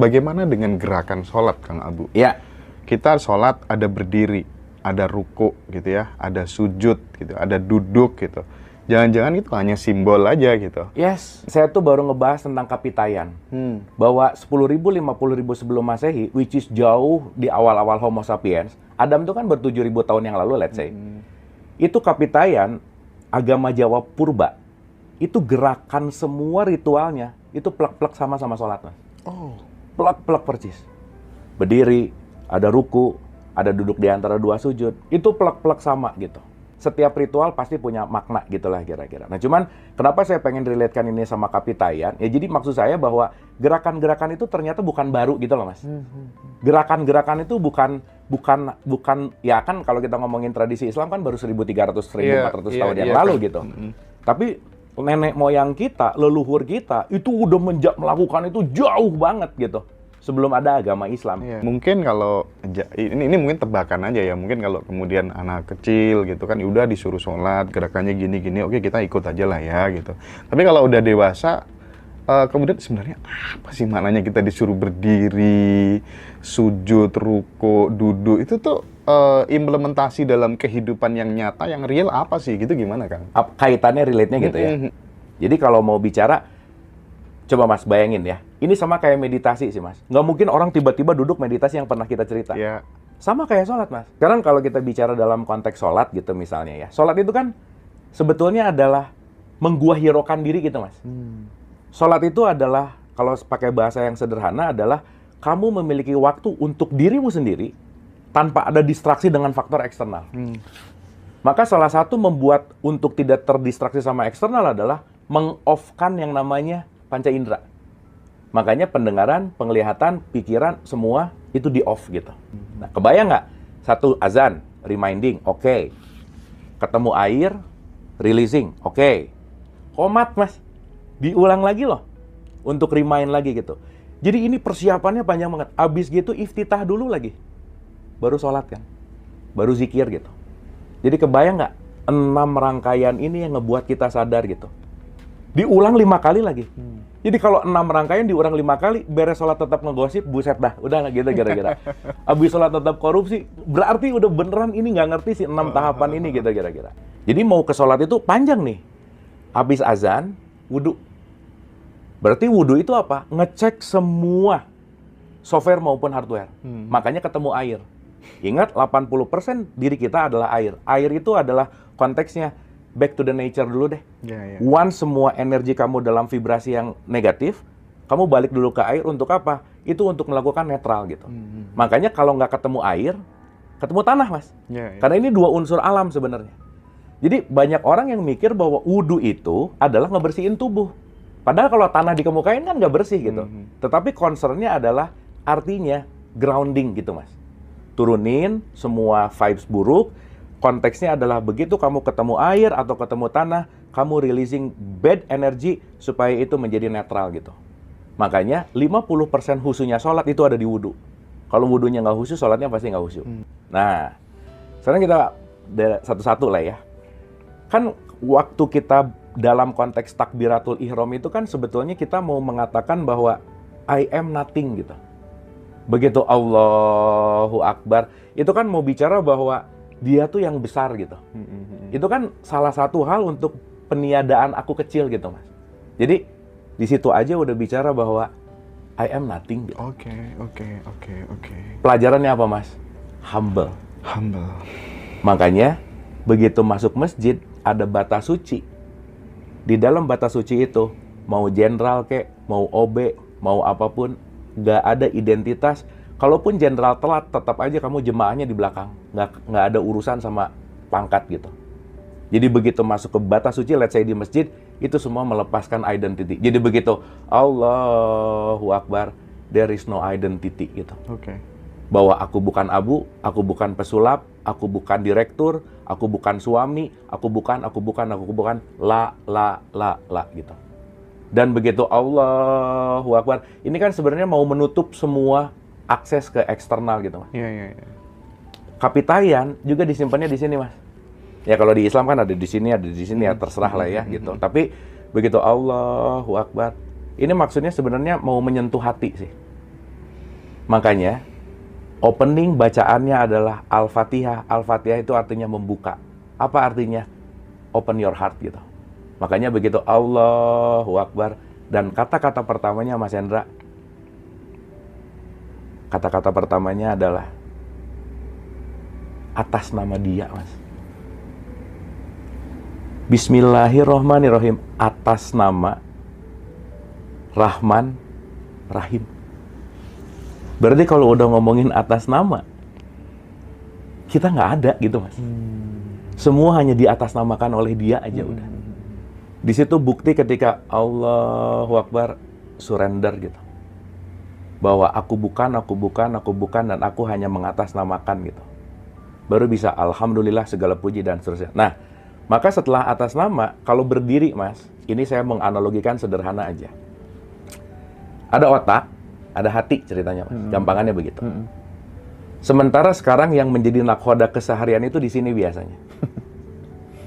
Bagaimana dengan gerakan sholat, Kang Abu? Ya. Kita sholat ada berdiri, ada ruku gitu ya, ada sujud gitu, ada duduk gitu. Jangan-jangan itu hanya simbol aja gitu. Yes, saya tuh baru ngebahas tentang kapitayan. Bahwa 10.000, 50.000 sebelum Masehi, which is jauh di awal-awal Homo sapiens, Adam tuh kan ber-7.000 tahun yang lalu, let's say. Itu kapitayan, agama Jawa purba, itu gerakan semua ritualnya, itu plek-plek sama-sama sholat, Mas. Oh. Plek-plek persis. Berdiri, ada ruku, ada duduk di antara dua sujud, itu plek-plek sama gitu. Setiap ritual pasti punya makna gitulah kira-kira. Nah cuman kenapa saya pengen relatekan ini sama kapitayan? Ya jadi maksud saya bahwa gerakan-gerakan itu ternyata bukan baru gitu loh, Mas. Gerakan-gerakan itu bukan ya kan kalau kita ngomongin tradisi Islam kan baru 1.300 1.400 tahun yang lalu gitu. Tapi nenek moyang kita, leluhur kita itu udah melakukan itu jauh banget gitu. Sebelum ada agama Islam. Mungkin kalau ini mungkin tebakan aja ya. Mungkin kalau kemudian anak kecil gitu kan udah disuruh sholat, gerakannya gini-gini, oke kita ikut aja lah ya gitu. Tapi kalau udah dewasa, kemudian sebenarnya apa sih maknanya kita disuruh berdiri, sujud, ruku, duduk, itu tuh implementasi dalam kehidupan yang nyata, yang real apa sih gitu, gimana Kang? Kaitannya relate-nya gitu ya. Jadi kalau mau bicara, coba Mas bayangin ya, ini sama kayak meditasi sih Mas. Nggak mungkin orang tiba-tiba duduk meditasi yang pernah kita cerita. Yeah. Sama kayak sholat Mas. Sekarang kalau kita bicara dalam konteks sholat gitu misalnya ya. Sholat itu kan sebetulnya adalah mengguahirokan diri gitu Mas. Sholat itu adalah, kalau pakai bahasa yang sederhana adalah, kamu memiliki waktu untuk dirimu sendiri tanpa ada distraksi dengan faktor eksternal. Maka salah satu membuat untuk tidak terdistraksi sama eksternal adalah meng-off-kan yang namanya panca indera. Makanya pendengaran, penglihatan, pikiran, semua itu di-off gitu. Nah, kebayang nggak? Satu, azan, reminding, oke. Ketemu air, releasing, oke. Qomat, Mas. Diulang lagi loh. Untuk remind lagi gitu. Jadi ini persiapannya panjang banget. Abis gitu iftitah dulu lagi. Baru sholat kan. Baru zikir gitu. Jadi kebayang nggak? 6 rangkaian ini yang ngebuat kita sadar gitu. Diulang 5 kali lagi. Jadi kalau 6 rangkaian diulang 5 kali, beres sholat tetap ngegosip, buset dah, udah nggak gitu kira-kira. Abis sholat tetap korupsi, berarti udah beneran ini nggak ngerti sih 6 tahapan ini gitu kira-kira. Jadi mau ke sholat itu panjang nih. Abis azan, wudhu. Berarti wudhu itu apa? Ngecek semua software maupun hardware. Makanya ketemu air. Ingat 80% diri kita adalah air. Air itu adalah konteksnya back to the nature dulu deh. Once semua energi kamu dalam vibrasi yang negatif, kamu balik dulu ke air untuk apa? Itu untuk melakukan netral gitu. Makanya kalau nggak ketemu air, ketemu tanah Mas. Karena ini 2 unsur alam sebenarnya. Jadi banyak orang yang mikir bahwa wudhu itu adalah ngebersihin tubuh. Padahal kalau tanah dikemukain kan nggak bersih gitu. Tetapi concernnya adalah artinya grounding gitu Mas. Turunin semua vibes buruk. Konteksnya adalah begitu kamu ketemu air atau ketemu tanah, kamu releasing bad energy supaya itu menjadi netral gitu. Makanya 50% khusyunya sholat itu ada di wudhu. Kalau wudhunya nggak khusyuk, sholatnya pasti nggak khusyuk. Nah, sekarang kita satu-satu lah ya. Kan waktu kita dalam konteks takbiratul ihram itu kan sebetulnya kita mau mengatakan bahwa I am nothing gitu. Begitu Allahu Akbar, itu kan mau bicara bahwa dia tuh yang besar gitu. Itu kan salah satu hal untuk peniadaan aku kecil gitu Mas. Jadi di situ aja udah bicara bahwa I am nothing gitu. Oke. Pelajarannya apa Mas? Humble. Makanya begitu masuk masjid ada bata suci. Di dalam bata suci itu mau jenderal kek, mau OB, mau apapun, nggak ada identitas. Kalaupun jenderal telat, tetap aja kamu jemaahnya di belakang. Nggak ada urusan sama pangkat gitu. Jadi begitu masuk ke batas suci, let's say di masjid, itu semua melepaskan identity. Jadi begitu Allahu Akbar, there is no identity gitu. Bahwa aku bukan abu, aku bukan pesulap, aku bukan direktur, aku bukan suami, aku bukan, la gitu. Dan begitu Allahu Akbar, ini kan sebenarnya mau menutup semua akses ke eksternal gitu Mas. Kapitayan juga disimpannya di sini Mas. Ya kalau di Islam kan ada di sini ya terserah lah ya gitu. Tapi begitu Allahu Akbar, ini maksudnya sebenarnya mau menyentuh hati sih. Makanya opening bacaannya adalah Al-Fatihah. Al-Fatihah itu artinya membuka. Apa artinya? Open your heart gitu. Makanya begitu Allahu Akbar. Dan kata-kata pertamanya Mas Hendra, kata-kata pertamanya adalah atas nama Dia, Mas. Bismillahirrahmanirrahim, atas nama Rahman Rahim. Berarti kalau udah ngomongin atas nama, kita nggak ada gitu, Mas. Semua hanya di atas namakan oleh Dia aja udah. Di situ bukti ketika Allahu Akbar, surrender gitu. Bahwa aku bukan, dan aku hanya mengatasnamakan gitu. Baru bisa Alhamdulillah segala puji dan seterusnya. Nah, maka setelah atas nama, kalau berdiri, Mas, ini saya menganalogikan sederhana aja. Ada otak, ada hati ceritanya, Mas. Gampangannya begitu. Sementara sekarang yang menjadi nakhoda keseharian itu di sini biasanya.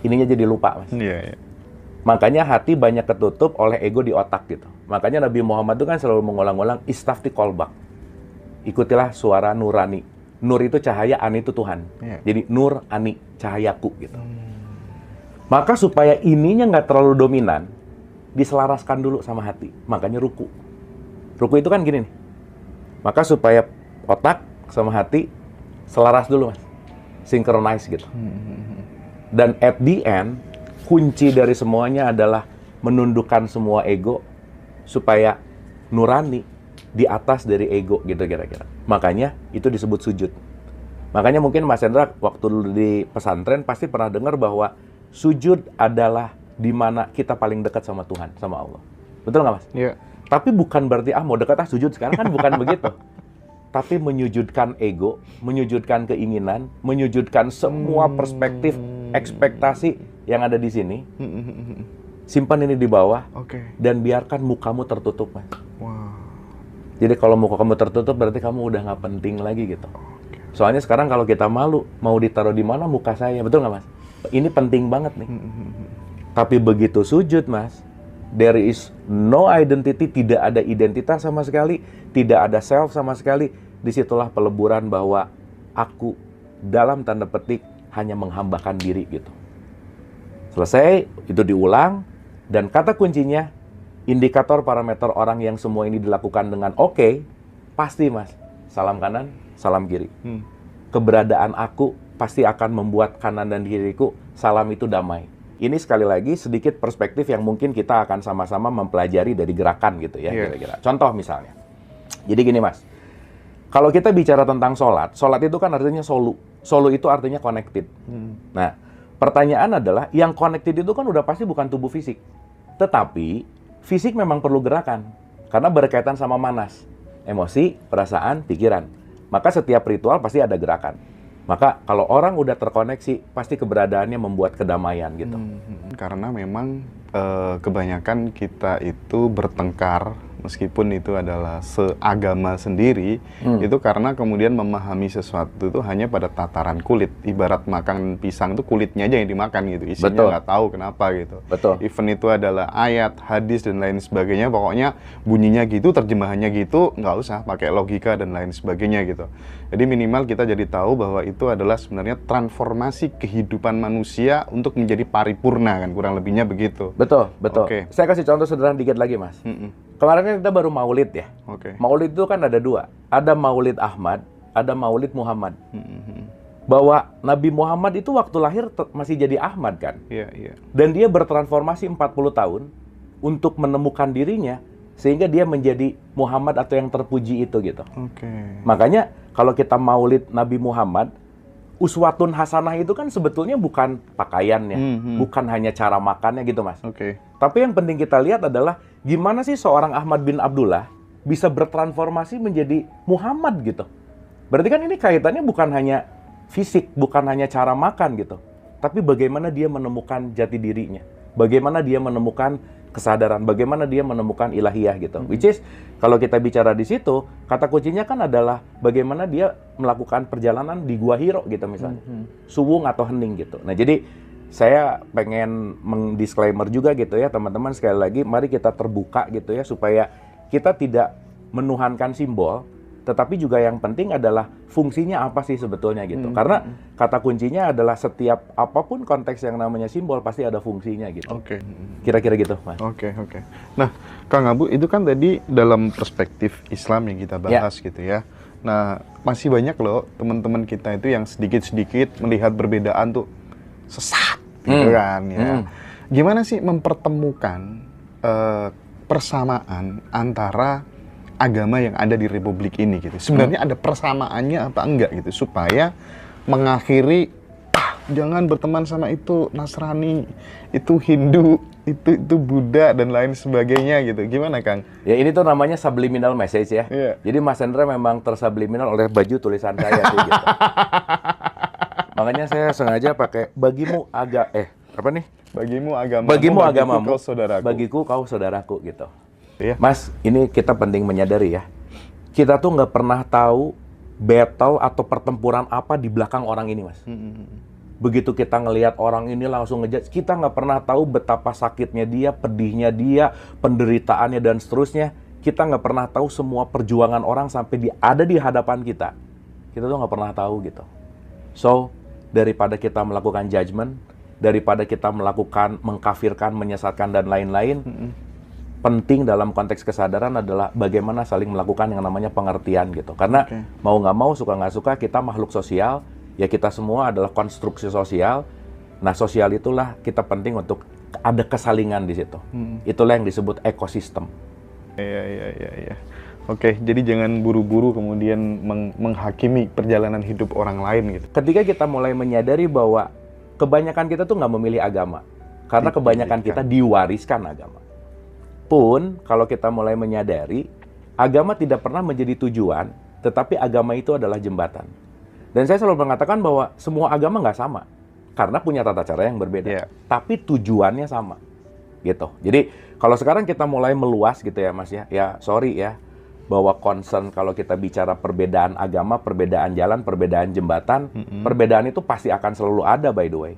Ininya jadi lupa, Mas. Iya. Makanya hati banyak ketutup oleh ego di otak gitu. Makanya Nabi Muhammad itu kan selalu mengulang-ulang istafti kolbak. Ikutilah suara nurani. Nur itu cahaya, ani itu Tuhan. Jadi nur, ani, cahayaku gitu. Maka supaya ininya nggak terlalu dominan, diselaraskan dulu sama hati. Makanya ruku. Ruku itu kan gini nih. Maka supaya otak sama hati selaras dulu, Mas. Synchronize gitu. Dan at the end, kunci dari semuanya adalah menundukkan semua ego supaya nurani di atas dari ego gitu kira-kira. Makanya itu disebut sujud. Makanya mungkin Mas Hendra waktu dulu di pesantren pasti pernah dengar bahwa sujud adalah di mana kita paling dekat sama Tuhan, sama Allah. Betul nggak, Mas? Iya. Tapi bukan berarti mau dekat sujud sekarang kan bukan begitu. Tapi menyujudkan ego, menyujudkan keinginan, menyujudkan semua perspektif, ekspektasi yang ada di sini. Simpan ini di bawah dan biarkan mukamu tertutup, Mas. Jadi kalau muka kamu tertutup berarti kamu udah nggak penting lagi gitu. Soalnya sekarang kalau kita malu, mau ditaruh di mana muka saya, betul nggak, Mas? Ini penting banget nih. Tapi begitu sujud, Mas, there is no identity, tidak ada identitas sama sekali, tidak ada self sama sekali. Disitulah peleburan bahwa aku dalam tanda petik hanya menghambakan diri gitu. Selesai, itu diulang, dan kata kuncinya, indikator parameter orang yang semua ini dilakukan dengan oke, pasti, Mas, salam kanan, salam kiri. Keberadaan aku pasti akan membuat kanan dan kiriku salam itu damai. Ini sekali lagi sedikit perspektif yang mungkin kita akan sama-sama mempelajari dari gerakan gitu ya, kira-kira. Contoh misalnya. Jadi gini, Mas. Kalau kita bicara tentang sholat itu kan artinya solu. Solu itu artinya connected. Nah, pertanyaan adalah, yang connected itu kan udah pasti bukan tubuh fisik. Tetapi, fisik memang perlu gerakan. Karena berkaitan sama manas. Emosi, perasaan, pikiran. Maka setiap ritual pasti ada gerakan. Maka kalau orang udah terkoneksi, pasti keberadaannya membuat kedamaian gitu. Karena memang kebanyakan kita itu bertengkar, meskipun itu adalah seagama sendiri, itu karena kemudian memahami sesuatu itu hanya pada tataran kulit. Ibarat makan pisang itu kulitnya aja yang dimakan gitu, isinya nggak tahu kenapa gitu. Even itu adalah ayat, hadis, dan lain sebagainya, pokoknya bunyinya gitu, terjemahannya gitu, nggak usah pakai logika dan lain sebagainya gitu. Jadi minimal kita jadi tahu bahwa itu adalah sebenarnya transformasi kehidupan manusia untuk menjadi paripurna, kan kurang lebihnya begitu. Betul. Saya kasih contoh sederhana dikit lagi, Mas. Kemarin kan kita baru maulid ya. Maulid itu kan ada dua. Ada maulid Ahmad, ada maulid Muhammad. Bahwa Nabi Muhammad itu waktu lahir masih jadi Ahmad kan. Dan dia bertransformasi 40 tahun untuk menemukan dirinya sehingga dia menjadi Muhammad atau yang terpuji itu gitu. Makanya kalau kita maulid Nabi Muhammad, uswatun hasanah itu kan sebetulnya bukan pakaiannya, bukan hanya cara makannya gitu, Mas. Tapi yang penting kita lihat adalah gimana sih seorang Ahmad bin Abdullah bisa bertransformasi menjadi Muhammad gitu. Berarti kan ini kaitannya bukan hanya fisik, bukan hanya cara makan gitu. Tapi bagaimana dia menemukan jati dirinya. Bagaimana dia menemukan kesadaran, bagaimana dia menemukan ilahiyah gitu. Which is, kalau kita bicara di situ, kata kuncinya kan adalah bagaimana dia melakukan perjalanan di Gua Hiro gitu misalnya. Suwung atau hening gitu. Nah, jadi saya pengen mendisklaimer juga gitu ya, teman-teman, sekali lagi, mari kita terbuka gitu ya, supaya kita tidak menuhankan simbol, tetapi juga yang penting adalah fungsinya apa sih sebetulnya gitu. Karena kata kuncinya adalah setiap apapun konteks yang namanya simbol pasti ada fungsinya gitu. Oke. Kira-kira gitu, Mas. Oke. Nah, Kang Abu, itu kan tadi dalam perspektif Islam yang kita bahas gitu ya. Nah, masih banyak loh teman-teman kita itu yang sedikit-sedikit melihat perbedaan tuh sesat gitu kan ya. Gimana sih mempertemukan persamaan antara agama yang ada di Republik ini gitu. Sebenarnya ada persamaannya apa enggak gitu supaya mengakhiri jangan berteman sama itu Nasrani, itu Hindu, itu Buddha dan lain sebagainya gitu. Gimana, Kang? Ya ini tuh namanya subliminal message ya. Iya. Jadi Mas Hendra memang tersubliminal oleh baju tulisan saya sih gitu. Makanya saya sengaja pakai bagimu Bagimu agamamu, kau saudaraku. Bagiku kau saudaraku gitu. Iya. Mas, ini kita penting menyadari ya. Kita tuh nggak pernah tahu battle atau pertempuran apa di belakang orang ini, Mas. Begitu kita ngelihat orang ini langsung ngejudge, kita nggak pernah tahu betapa sakitnya dia, pedihnya dia, penderitaannya dan seterusnya. Kita nggak pernah tahu semua perjuangan orang sampai ada di hadapan kita. Kita tuh nggak pernah tahu gitu. So, daripada kita melakukan judgment, daripada kita melakukan mengkafirkan, menyesatkan dan lain-lain, penting dalam konteks kesadaran adalah bagaimana saling melakukan yang namanya pengertian gitu. Karena mau nggak mau, suka nggak suka, kita makhluk sosial, ya kita semua adalah konstruksi sosial. Nah, sosial itulah kita penting untuk ada kesalingan di situ. Itulah yang disebut ekosistem. Iya. Oke, jadi jangan buru-buru kemudian menghakimi perjalanan hidup orang lain gitu. Ketika kita mulai menyadari bahwa kebanyakan kita tuh nggak memilih agama, karena kebanyakan kita diwariskan agama. Pun, kalau kita mulai menyadari, agama tidak pernah menjadi tujuan, tetapi agama itu adalah jembatan. Dan saya selalu mengatakan bahwa semua agama nggak sama, karena punya tata cara yang berbeda. Tapi tujuannya sama, gitu. Jadi, kalau sekarang kita mulai meluas gitu ya, Mas ya, sorry ya, bahwa concern kalau kita bicara perbedaan agama, perbedaan jalan, perbedaan jembatan, perbedaan itu pasti akan selalu ada, by the way.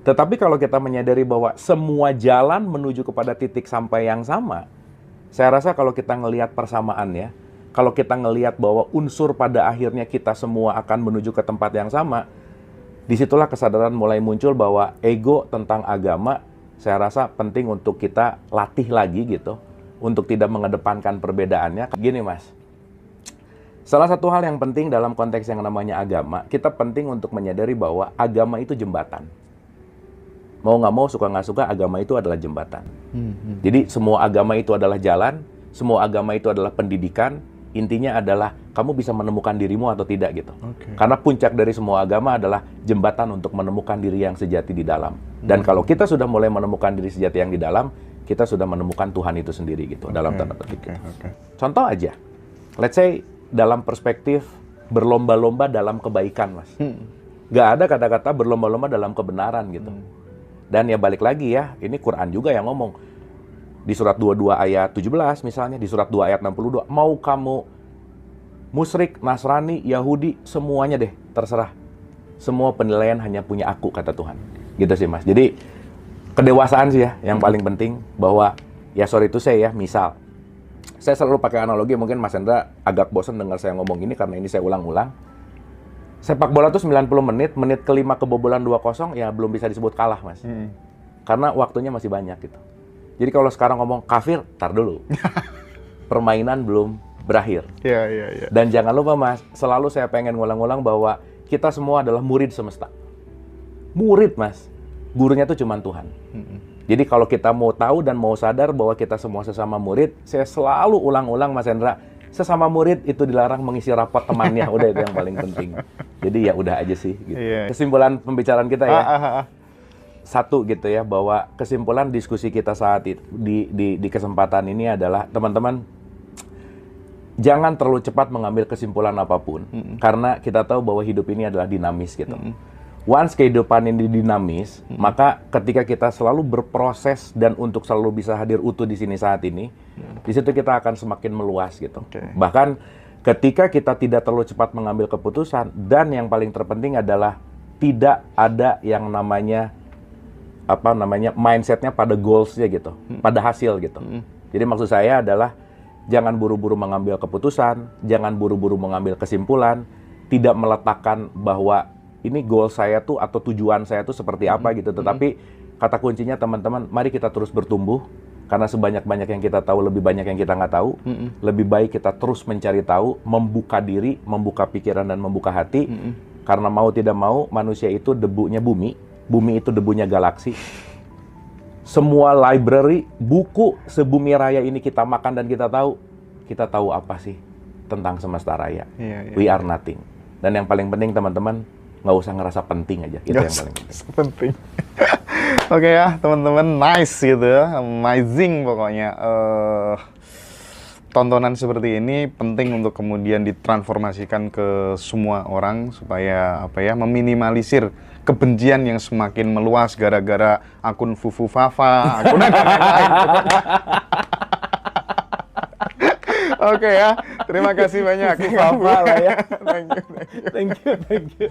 Tetapi kalau kita menyadari bahwa semua jalan menuju kepada titik sampai yang sama, saya rasa kalau kita ngelihat persamaannya, kalau kita ngelihat bahwa unsur pada akhirnya kita semua akan menuju ke tempat yang sama, disitulah kesadaran mulai muncul bahwa ego tentang agama, saya rasa penting untuk kita latih lagi gitu, untuk tidak mengedepankan perbedaannya. Gini, Mas, salah satu hal yang penting dalam konteks yang namanya agama, kita penting untuk menyadari bahwa agama itu jembatan. Mau nggak mau, suka nggak suka, agama itu adalah jembatan. Jadi semua agama itu adalah jalan, semua agama itu adalah pendidikan. Intinya adalah kamu bisa menemukan dirimu atau tidak gitu. Karena puncak dari semua agama adalah jembatan untuk menemukan diri yang sejati di dalam. Dan kalau kita sudah mulai menemukan diri sejati yang di dalam, kita sudah menemukan Tuhan itu sendiri gitu, dalam tanda petik. Contoh aja, let's say dalam perspektif berlomba-lomba dalam kebaikan, Mas. Nggak ada kata-kata berlomba-lomba dalam kebenaran gitu. Dan ya balik lagi ya, ini Quran juga yang ngomong. Di surat 22 ayat 17 misalnya, di surat 2 ayat 62, mau kamu musyrik, Nasrani, Yahudi, semuanya deh, terserah. Semua penilaian hanya punya aku, kata Tuhan. Gitu sih, Mas. Jadi, kedewasaan sih ya, yang paling penting. Bahwa, ya sorry itu saya ya, misal. Saya selalu pakai analogi, mungkin Mas Hendra agak bosan dengar saya ngomong ini, karena ini saya ulang-ulang. Sepak bola tuh 90 menit, menit kelima kebobolan 2-0, ya belum bisa disebut kalah, Mas. Karena waktunya masih banyak gitu. Jadi kalau sekarang ngomong kafir, tar dulu. Permainan belum berakhir. Iya. Dan jangan lupa, Mas, selalu saya pengen ngulang-ulang bahwa kita semua adalah murid semesta. Murid, Mas. Gurunya tuh cuma Tuhan. Jadi kalau kita mau tahu dan mau sadar bahwa kita semua sesama murid, saya selalu ulang-ulang, Mas Hendra, sesama murid itu dilarang mengisi rapat temannya. Udah, itu yang paling penting. Jadi ya udah aja sih. Gitu. Kesimpulan pembicaraan kita ya. Satu gitu ya, bahwa kesimpulan diskusi kita saat itu, di kesempatan ini adalah, teman-teman, jangan terlalu cepat mengambil kesimpulan apapun. Karena kita tahu bahwa hidup ini adalah dinamis gitu. Once kehidupan ini dinamis, maka ketika kita selalu berproses dan untuk selalu bisa hadir utuh di sini saat ini, di situ kita akan semakin meluas gitu. Bahkan ketika kita tidak terlalu cepat mengambil keputusan, dan yang paling terpenting adalah tidak ada yang namanya mindsetnya pada goals-nya gitu, pada hasil gitu. Jadi maksud saya adalah Jangan buru-buru mengambil keputusan, jangan buru-buru mengambil kesimpulan, tidak meletakkan bahwa ini goal saya tuh atau tujuan saya tuh seperti apa gitu. Tetapi kata kuncinya teman-teman, mari kita terus bertumbuh. Karena sebanyak-banyak yang kita tahu, lebih banyak yang kita nggak tahu. Lebih baik kita terus mencari tahu, membuka diri, membuka pikiran, dan membuka hati. Karena mau tidak mau, manusia itu debunya bumi. Bumi itu debunya galaksi. Semua library, buku sebumi raya ini kita makan dan kita tahu apa sih tentang semesta raya. We are nothing. Dan yang paling penting teman-teman, nggak usah ngerasa penting aja. Itu yang paling penting. Oke ya, teman-teman, nice gitu ya, amazing pokoknya. Tontonan seperti ini penting untuk kemudian ditransformasikan ke semua orang supaya meminimalisir kebencian yang semakin meluas gara-gara akun Fufu Fafa, akun dan lain-lain. Oke ya, terima kasih banyak. Fafa lah ya. Thank you. Thank you.